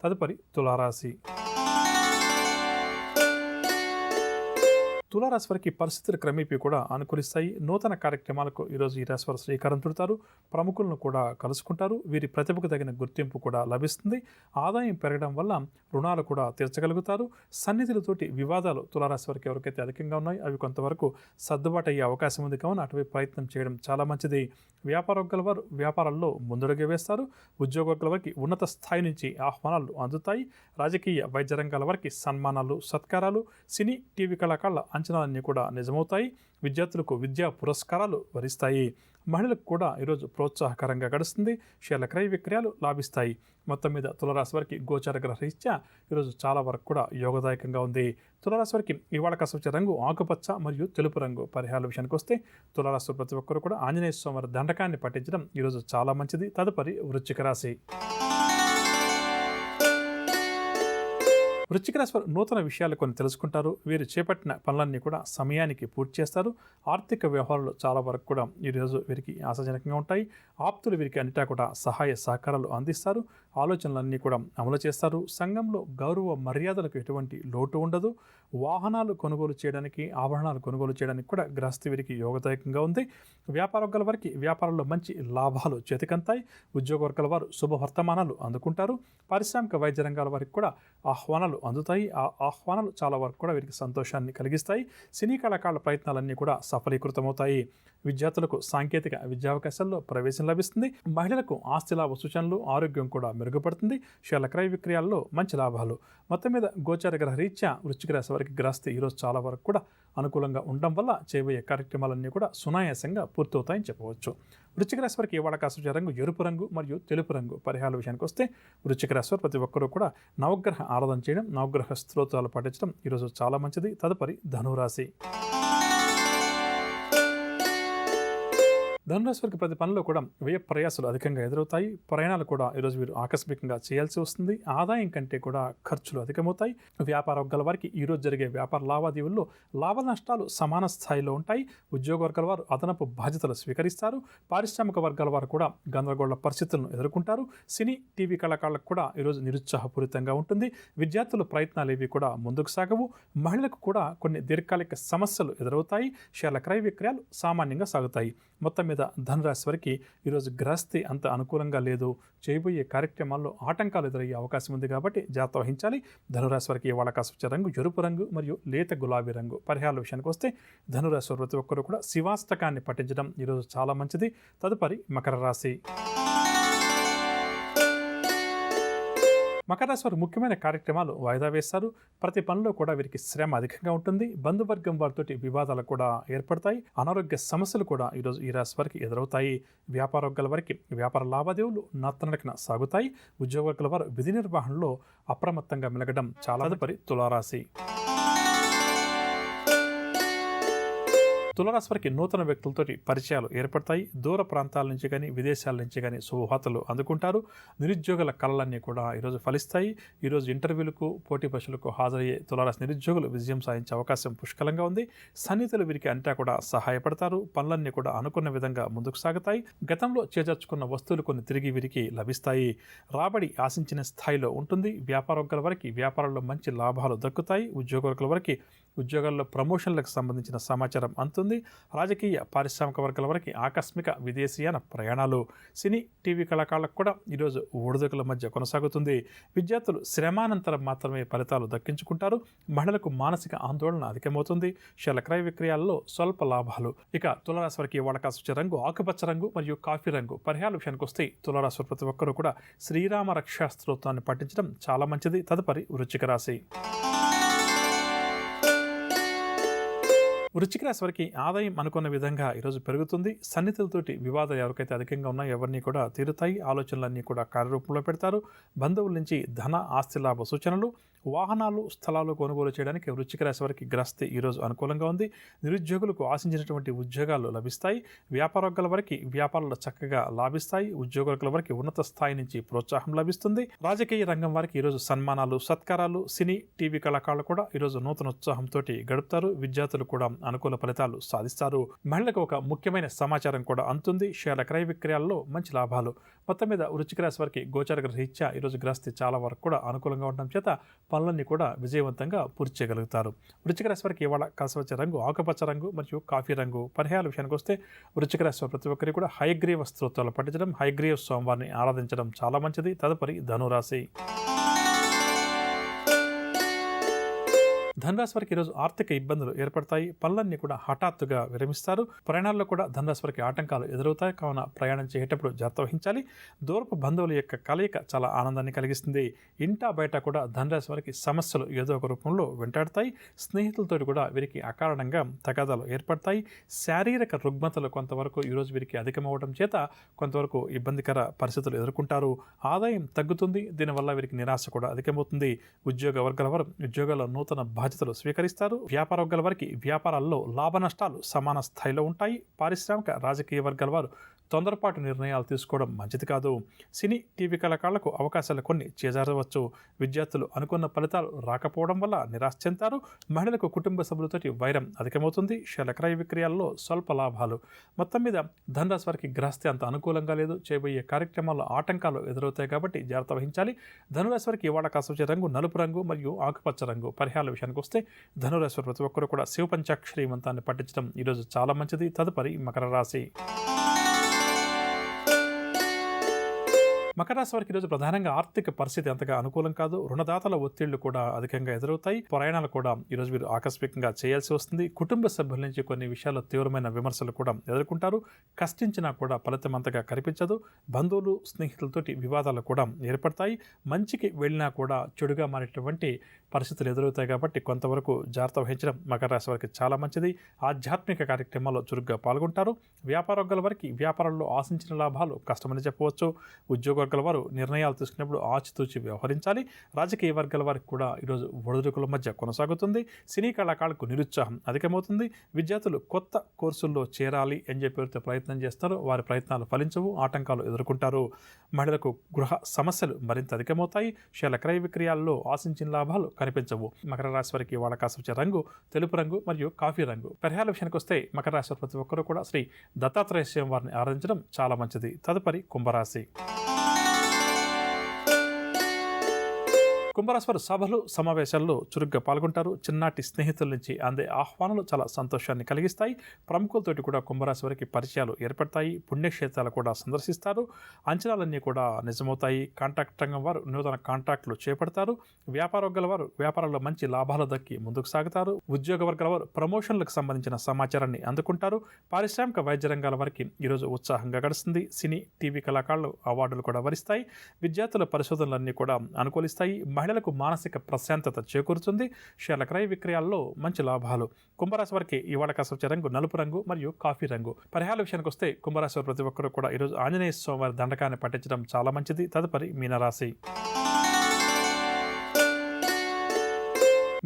తదుపరి తులారాశి. తులారాశి వారికి పరిస్థితులు క్రమేపీ కూడా అనుకూలిస్తాయి. నూతన కార్యక్రమాలకు ఈరోజు ఈ రాశి వారు శ్రీకారం చుడతారు. ప్రముఖులను కూడా కలుసుకుంటారు. వీరి ప్రతిభకు తగిన గుర్తింపు కూడా లభిస్తుంది. ఆదాయం పెరగడం వల్ల రుణాలు కూడా తీర్చగలుగుతారు. సన్నిధులతోటి వివాదాలు తులారాశి వారికి ఎవరికైతే అధికంగా ఉన్నాయో అవి కొంతవరకు సర్దుబాటు అయ్యే అవకాశం ఉంది కావున అటువైపు ప్రయత్నం చేయడం చాలా మంచిది. వ్యాపారవర్గాల వారు వ్యాపారాల్లో ముందడుగు వేస్తారు. ఉద్యోగవర్గాల వారికి ఉన్నత స్థాయి నుంచి ఆహ్వానాలు అందుతాయి. రాజకీయ వైద్య రంగాల వారికి సన్మానాలు సత్కారాలు, సినీ టీవీ కళాకారుల అంచనాలన్నీ కూడా నిజమవుతాయి. విద్యార్థులకు విద్యా పురస్కారాలు వరిస్తాయి. మహిళలకు కూడా ఈరోజు ప్రోత్సాహకరంగా గడుస్తుంది. షేర్ల క్రయ విక్రయాలు లాభిస్తాయి. మొత్తం మీద తులారాశి వారికి గోచార గ్రహ రీత్యా ఈరోజు చాలా వరకు కూడా యోగదాయకంగా ఉంది. తులారాశి వారికి ఇవాళ కసవచ్చే రంగు ఆకుపచ్చ మరియు తెలుపు రంగు. పరిహారాల విషయానికి వస్తే తులారాశి ప్రతి ఒక్కరు కూడా ఆంజనేయ స్వామి దండకాన్ని పఠించడం ఈరోజు చాలా మంచిది. తదుపరి వృశ్చిక రాశి. వృశ్చిక రాశి వారు నూతన విషయాలు కొన్ని తెలుసుకుంటారు. వీరు చేపట్టిన పనులన్నీ కూడా సమయానికి పూర్తి చేస్తారు. ఆర్థిక వ్యవహారాలు చాలా వరకు కూడా ఈరోజు వీరికి ఆశాజనకంగా ఉంటాయి. ఆప్తులు వీరికి అన్నిటా కూడా సహాయ సహకారాలు అందిస్తారు. ఆలోచనలన్నీ కూడా అమలు చేస్తారు. సంఘంలో గౌరవ మర్యాదలకు ఎటువంటి లోటు ఉండదు. వాహనాలు కొనుగోలు చేయడానికి, ఆభరణాలు కొనుగోలు చేయడానికి కూడా గ్రహస్థి వీరికి యోగదాయకంగా ఉంది. వ్యాపారవర్గాల వారికి వ్యాపారంలో మంచి లాభాలు చేతికంతాయి. ఉద్యోగవర్గాల వారు శుభవర్తమానాలు అందుకుంటారు. పారిశ్రామిక వైద్య రంగాల వారికి కూడా ఆహ్వానాలు అందుతాయి. ఆ ఆహ్వానాలు చాలా వరకు కూడా వీరికి సంతోషాన్ని కలిగిస్తాయి. సినీ కళాకారుల ప్రయత్నాలన్నీ కూడా సఫలీకృతమవుతాయి. విద్యార్థులకు సాంకేతిక విద్యావకాశాల్లో ప్రవేశం లభిస్తుంది. మహిళలకు ఆస్తి లాభ సూచనలు, ఆరోగ్యం కూడా మెరుగుపడుతుంది. షేర్ల క్రయ విక్రయాల్లో మంచి లాభాలు. మొత్తం మీద గోచార గ్రహ రీత్యా వృశ్చిక రాశి వారికి గ్రహస్థి ఈరోజు చాలా వరకు కూడా అనుకూలంగా ఉండడం వల్ల చేయబోయే కార్యక్రమాలన్నీ కూడా సునాయాసంగా పూర్తవుతాయని చెప్పవచ్చు. వృశ్చిక రాశి వారికి ఇవాళ కాసే రంగు ఎరుపు రంగు మరియు తెలుపు రంగు. పరిహారాల విషయానికి వస్తే వృశ్చిక రాశి వారు ప్రతి ఒక్కరూ కూడా నవగ్రహ ఆరాధన చేయడం, నవగ్రహ స్తోత్రాలు పాటించడం ఈరోజు చాలా మంచిది. తదుపరి ధనురాశి. ధనురాశి వారికి ప్రతి పనిలో కూడా వ్యయ ప్రయాసాలు అధికంగా ఎదురవుతాయి. ప్రయాణాలు కూడా ఈరోజు వీరు ఆకస్మికంగా చేయాల్సి వస్తుంది. ఆదాయం కంటే కూడా ఖర్చులు అధికమవుతాయి. వ్యాపార వర్గాల వారికి ఈరోజు జరిగే వ్యాపార లావాదేవీల్లో లాభ నష్టాలు సమాన స్థాయిలో ఉంటాయి. ఉద్యోగ వర్గాల వారు అదనపు బాధ్యతలు స్వీకరిస్తారు. పారిశ్రామిక వర్గాల వారు కూడా గందరగోళ పరిస్థితులను ఎదుర్కొంటారు. సినీ టీవీ కళాకారులకు కూడా ఈరోజు నిరుత్సాహపూరితంగా ఉంటుంది. విద్యార్థుల ప్రయత్నాలు ఇవి కూడా ముందుకు సాగవు. మహిళలకు కూడా కొన్ని దీర్ఘకాలిక సమస్యలు ఎదురవుతాయి. షేర్ల క్రయ విక్రయాలు సామాన్యంగా సాగుతాయి. మొత్తం మీద ధనురాశి వారికి ఈరోజు గ్రహస్థి అంత అనుకూలంగా లేదు. చేయబోయే కార్యక్రమాల్లో ఆటంకాలు ఎదురయ్యే అవకాశం ఉంది కాబట్టి జాగ్రత్త వహించాలి. ధనురాశి వారికి ఇవాళ కాసే రంగు ఎరుపు రంగు మరియు లేత గులాబీ రంగు. పరిహారాల విషయానికి వస్తే ధనురాశి వారు ప్రతి ఒక్కరు కూడా శివాష్టకాన్ని పఠించడం ఈరోజు చాలా మంచిది. తదుపరి మకర రాశి. మకర రాశి వారు ముఖ్యమైన కార్యక్రమాలు వాయిదా వేస్తారు. ప్రతి పనిలో కూడా వీరికి శ్రమ అధికంగా ఉంటుంది. బంధువర్గం వారితోటి వివాదాలు కూడా ఏర్పడతాయి. అనారోగ్య సమస్యలు కూడా ఈరోజు ఈ రాశి వారికి ఎదురవుతాయి. వ్యాపార వర్గాల వారికి వ్యాపార లావాదేవీలు నత్తనడకన సాగుతాయి. ఉద్యోగ వర్గాల వారు విధి నిర్వహణలో అప్రమత్తంగా మెలగడం చాలా. తదుపరి తులారాశి. తులారాశి వారికి నూతన వ్యక్తులతోటి పరిచయాలు ఏర్పడతాయి. దూర ప్రాంతాల నుంచి కానీ విదేశాల నుంచి కానీ శుభవార్తలు అందుకుంటారు. నిరుద్యోగుల కళలన్నీ కూడా ఈరోజు ఫలిస్తాయి. ఈరోజు ఇంటర్వ్యూలకు, పోటీ పరీక్షలకు హాజరయ్యే తులారాశి నిరుద్యోగులు విజయం సాధించే అవకాశం పుష్కలంగా ఉంది. సన్నిహితులు వీరికి అంతా కూడా సహాయపడతారు. పనులన్నీ కూడా అనుకున్న విధంగా ముందుకు సాగుతాయి. గతంలో చేజర్చుకున్న వస్తువులు కొన్ని తిరిగి వీరికి లభిస్తాయి. రాబడి ఆశించిన స్థాయిలో ఉంటుంది. వ్యాపార వర్గాల వారికి వ్యాపారంలో మంచి లాభాలు దక్కుతాయి. ఉద్యోగ వర్గాల వారికి ఉద్యోగాల్లో ప్రమోషన్లకు సంబంధించిన సమాచారం అందుతుంది. రాజకీయ పారిశ్రామిక వర్గాల వరకు ఆకస్మిక విదేశీయాన ప్రయాణాలు. సినీ టీవీ కళాకారులకు కూడా ఈరోజు ఒడిదుడుకుల మధ్య కొనసాగుతుంది. విద్యార్థులు శ్రమానంతరం మాత్రమే ఫలితాలు దక్కించుకుంటారు. మహిళలకు మానసిక ఆందోళన అధికమవుతుంది. షేర్ల క్రయ విక్రయాల్లో స్వల్ప లాభాలు. ఇక తులారాశి వారికి ఇవాళ కాసే రంగు ఆకుపచ్చ రంగు మరియు కాఫీ రంగు. పరిహారాల విషయానికి వస్తే తులారాశి వారు ప్రతి ఒక్కరూ కూడా శ్రీరామ రక్షా స్తోత్రాన్ని పఠించడం చాలా మంచిది. తదుపరి వృశ్చిక రాశి. వృశ్చిక రాశి వారికి ఆదాయం అనుకున్న విధంగా ఈరోజు పెరుగుతుంది. సన్నిహితులతోటి వివాదాలు ఎవరికైతే అధికంగా ఉన్నాయో ఎవరిని కూడా తీరుతాయి. ఆలోచనలన్నీ కూడా కార్యరూపంలో పెడతారు. బంధువుల నుంచి ధన ఆస్తి లాభ సూచనలు. వాహనాలు, స్థలాలు కొనుగోలు చేయడానికి వృశ్చిక రాశి వారికి గ్రహస్థితి ఈరోజు అనుకూలంగా ఉంది. నిరుద్యోగులకు ఆశించినటువంటి ఉద్యోగాలు లభిస్తాయి. వ్యాపారవర్గాల వారికి వ్యాపారాలు చక్కగా లాభిస్తాయి. ఉద్యోగుల వారికి ఉన్నత స్థాయి నుంచి ప్రోత్సాహం లభిస్తుంది. రాజకీయ రంగం వారికి ఈరోజు సన్మానాలు, సత్కారాలు, సినీ, టీవీ కళాకారులు కూడా ఈరోజు నూతన ఉత్సాహంతో గడుపుతారు. విద్యార్థులు కూడా అనుకూల ఫలితాలు సాధిస్తారు. మహిళలకు ఒక ముఖ్యమైన సమాచారం కూడా అందుతుంది. షేర్ల క్రయ విక్రయాల్లో మంచి లాభాలు. మొత్తం మీద వృశ్చిక రాశి వారికి గోచార రీత్యా ఈరోజు గ్రహస్థితి చాలా వరకు కూడా అనుకూలంగా ఉండడం చేత పనులన్నీ కూడా విజయవంతంగా పూర్తి చేయగలుగుతారు. వృశ్చిక రాశి వారికి ఇవాళ కలిసి వచ్చే రంగు ఆకుపచ్చ రంగు మరియు కాఫీ రంగు. పరిహారాల విషయానికి వస్తే వృశ్చిక రాశి వారి ప్రతి ఒక్కరికి కూడా హయగ్రీవ స్తోత్రాలు పఠించడం, హయగ్రీవ స్వామివారిని ఆరాధించడం చాలా మంచిది. తదుపరి ధనురాశి. ధనరాశి వారికి ఈరోజు ఆర్థిక ఇబ్బందులు ఏర్పడతాయి. పనులన్నీ కూడా హఠాత్తుగా విరమిస్తారు. ప్రయాణాల్లో కూడా ధనరాశి వారికి ఆటంకాలు ఎదురవుతాయి. కావున ప్రయాణం చేసేటప్పుడు జాగ్రత్త వహించాలి. దూరపు బంధువుల యొక్క కలయిక చాలా ఆనందాన్ని కలిగిస్తుంది. ఇంటా బయట కూడా ధనరాశి వారికి సమస్యలు ఏదో ఒక రూపంలో వెంటాడతాయి. స్నేహితులతో కూడా వీరికి అకారణంగా తగాదాలు ఏర్పడతాయి. శారీరక రుగ్మతలు కొంతవరకు ఈరోజు వీరికి అధికమవడం చేత కొంతవరకు ఇబ్బందికర పరిస్థితులు ఎదుర్కొంటారు. ఆదాయం తగ్గుతుంది. దీనివల్ల వీరికి నిరాశ కూడా అధికమవుతుంది. ఉద్యోగ వర్గాల వారు ఉద్యోగాల్లో నూతన బాధ్యతలు స్వీకరిస్తారు. వ్యాపార వర్గాల వారికి వ్యాపారాల్లో లాభ నష్టాలు సమాన స్థాయిలో ఉంటాయి. పారిశ్రామిక, రాజకీయ వర్గాల వారు తొందరపాటు నిర్ణయాలు తీసుకోవడం మంచిది కాదు. సినీ, టీవీ కళాకారులకు అవకాశాలు కొన్ని చేజారవచ్చు. విద్యార్థులు అనుకున్న ఫలితాలు రాకపోవడం వల్ల నిరాశ చెందుతారు. మహిళలకు కుటుంబ సభ్యులతోటి వైరం అధికమవుతుంది. షేర్ల క్రయ విక్రయాల్లో స్వల్ప లాభాలు. మొత్తం మీద ధనరాశి వారికి గ్రహస్థితి అంత అనుకూలంగా లేదు. చేయబోయే కార్యక్రమాల్లో ఆటంకాలు ఎదురవుతాయి కాబట్టి జాగ్రత్త వహించాలి. ధనురాశి వారికి ఇవాళ కాసొచ్చే రంగు నలుపు రంగు మరియు ఆకుపచ్చ రంగు. పరిహారాల విషయానికి వస్తే ధనురాశి వారు ప్రతి ఒక్కరు కూడా శివ పంచాక్షరి మంత్రాన్ని పఠించడం ఈరోజు చాలా మంచిది. తదుపరి మకర రాశి. మకర రాశి వారికి ఈరోజు ప్రధానంగా ఆర్థిక పరిస్థితి అంతగా అనుకూలం కాదు. రుణదాతల ఒత్తిళ్లు కూడా అధికంగా ఎదురవుతాయి. ప్రయాణాలు కూడా ఈరోజు వీరు ఆకస్మికంగా చేయాల్సి వస్తుంది. కుటుంబ సభ్యుల నుంచి కొన్ని విషయాల్లో తీవ్రమైన విమర్శలు కూడా ఎదుర్కొంటారు. కష్టించినా కూడా ఫలితం అంతగా కనిపించదు. బంధువులు, స్నేహితులతోటి వివాదాలు కూడా ఏర్పడతాయి. మంచికి వెళ్ళినా కూడా చెడుగా మారేటువంటి పరిస్థితులు ఎదురవుతాయి కాబట్టి కొంతవరకు జాగ్రత్త వహించడం మకర రాశి వారికి చాలా మంచిది. ఆధ్యాత్మిక కార్యక్రమాల్లో చురుగ్గా పాల్గొంటారు. వ్యాపార వర్గాల వారికి వ్యాపారంలో ఆశించిన లాభాలు కష్టమని చెప్పవచ్చు. ఉద్యోగ వర్గాల వారు నిర్ణయాలు తీసుకున్నప్పుడు ఆచితూచి వ్యవహరించాలి. రాజకీయ వర్గాల వారికి కూడా ఈరోజు ఒడిదుడుకుల మధ్య కొనసాగుతుంది. సినీ కళాకారులకు నిరుత్సాహం అధికమవుతుంది. విద్యార్థులు కొత్త కోర్సుల్లో చేరాలి అని చెప్పి ప్రయత్నం చేస్తారు. వారి ప్రయత్నాలు ఫలించవు. ఆటంకాలు ఎదుర్కొంటారు. మహిళలకు గృహ సమస్యలు మరింత అధికమవుతాయి. షేర్ల క్రయ విక్రయాల్లో ఆశించిన లాభాలు కనిపించవు. మకర రాశి వారికి వాళ్ళ కాసొచ్చే రంగు తెలుపు రంగు మరియు కాఫీ రంగు. పరిహారాల విషయానికి వస్తే మకర రాశి ప్రతి ఒక్కరూ కూడా శ్రీ దత్తాత్రేయ స్వామి వారిని ఆరాధించడం చాలా మంచిది. తదుపరి కుంభరాశి. కుంభరాశి వారు సభలు, సమావేశాల్లో చురుగ్గా పాల్గొంటారు. చిన్ననాటి స్నేహితుల నుంచి అందే ఆహ్వానాలు చాలా సంతోషాన్ని కలిగిస్తాయి. ప్రముఖులతోటి కూడా కుంభరాశి వారికి పరిచయాలు ఏర్పడతాయి. పుణ్యక్షేత్రాలు కూడా సందర్శిస్తారు. అంచనాలన్నీ కూడా నిజమవుతాయి. కాంట్రాక్ట్ రంగం వారు నూతన కాంట్రాక్టులు చేపడతారు. వ్యాపార వర్గాల వారు వ్యాపారాల్లో మంచి లాభాలు దక్కి ముందుకు సాగుతారు. ఉద్యోగ వర్గాల వారు ప్రమోషన్లకు సంబంధించిన సమాచారాన్ని అందుకుంటారు. పారిశ్రామిక, వైద్య రంగాల వారికి ఈరోజు ఉత్సాహంగా గడుస్తుంది. సినీ, టీవీ కళాకారులు అవార్డులు కూడా వరిస్తాయి. విద్యార్థుల పరిశోధనలన్నీ కూడా అనుకూలిస్తాయి. మహిళలకు మానసిక ప్రశాంతత చేకూరుతుంది. షేర్ల క్రయ విక్రయాల్లో మంచి లాభాలు. కుంభరాశి వారికి ఇవాళ కాసొచ్చే రంగు నలుపు రంగు మరియు కాఫీ రంగు. పరిహారాల విషయానికి వస్తే కుంభరాశి వారు ప్రతి ఒక్కరూ కూడా ఈరోజు ఆంజనేయ స్వామి వారి దండకాన్ని పఠించడం చాలా మంచిది. తదుపరి మీనరాశి.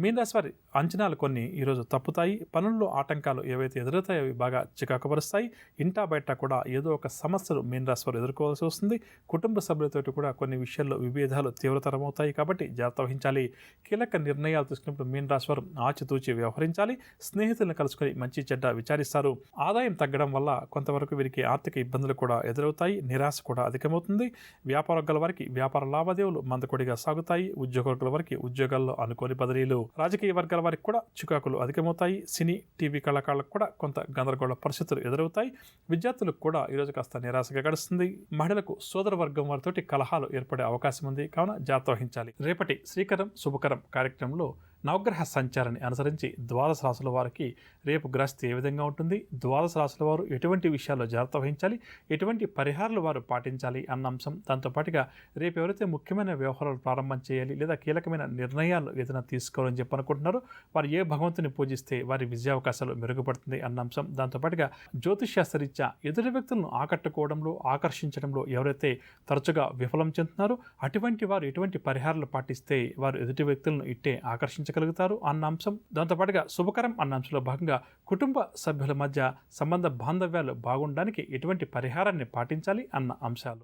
మీనరాశి వారి అంచనాలు కొన్ని ఈరోజు తప్పుతాయి. పనుల్లో ఆటంకాలు ఏవైతే ఎదురవుతాయో అవి బాగా చికాకుపరుస్తాయి. ఇంటా బయట కూడా ఏదో ఒక సమస్యలు మీనరాశి వారు ఎదుర్కోవాల్సి వస్తుంది. కుటుంబ సభ్యులతో కూడా కొన్ని విషయాల్లో విభేదాలు తీవ్రతరమవుతాయి కాబట్టి జాగ్రత్త వహించాలి. కీలక నిర్ణయాలు తీసుకున్నప్పుడు మీనరాశి వారు ఆచితూచి వ్యవహరించాలి. స్నేహితులను కలుసుకొని మంచి చెడ్డ విచారిస్తారు. ఆదాయం తగ్గడం వల్ల కొంతవరకు వీరికి ఆర్థిక ఇబ్బందులు కూడా ఎదురవుతాయి. నిరాశ కూడా అధికమవుతుంది. వ్యాపార వర్గాల వారికి వ్యాపార లావాదేవీలు మందకొడిగా సాగుతాయి. ఉద్యోగ వర్గాల వారికి ఉద్యోగాల్లో అనుకోని బదిలీలు. రాజకీయ వర్గాల వారికి కూడా చికాకులు అధికమవుతాయి. సినీ, టీవీ కళాకారులకు కూడా కొంత గందరగోళ పరిస్థితులు ఎదురవుతాయి. విద్యార్థులకు కూడా ఈరోజు కాస్త నిరాశగా గడుస్తుంది. మహిళలకు సోదర వర్గం వారితోటి కలహాలు ఏర్పడే అవకాశం ఉంది. కావున జాగ్రత్త వహించాలి. రేపటి శ్రీకరం శుభకరం కార్యక్రమంలో నవగ్రహ సంచారాన్ని అనుసరించి ద్వాదశ రాశుల వారికి రేపు గ్రస్తి ఏ విధంగా ఉంటుంది, ద్వాదశ రాశుల వారు ఎటువంటి విషయాల్లో జాగ్రత్త వహించాలి, ఎటువంటి పరిహారాలు వారు పాటించాలి అన్న అంశం, దాంతోపాటుగా రేపు ఎవరైతే ముఖ్యమైన వ్యవహారాలు ప్రారంభం చేయాలి లేదా కీలకమైన నిర్ణయాలు ఏదైనా తీసుకోవాలని చెప్పి అనుకుంటున్నారో వారు ఏ భగవంతుని పూజిస్తే వారి విజయావకాశాలు మెరుగుపడుతుంది అన్న అంశం, దాంతోపాటుగా జ్యోతిష్శాస్త్రరీత్యా ఎదుటి వ్యక్తులను ఆకట్టుకోవడంలో ఆకర్షించడంలో ఎవరైతే తరచుగా విఫలం చెందుతున్నారో అటువంటి వారు ఎటువంటి పరిహారాలు పాటిస్తే వారు ఎదుటి వ్యక్తులను ఇట్టే ఆకర్షించగలుగుతారు అన్న అంశం, దాంతోపాటుగా శుభకరం అన్న అంశంలో భాగంగా కుటుంబ సభ్యుల మధ్య సంబంధ బాంధవ్యాలు బాగుండడానికి ఎటువంటి పరిహారాన్ని పాటించాలి అన్న అంశాలు.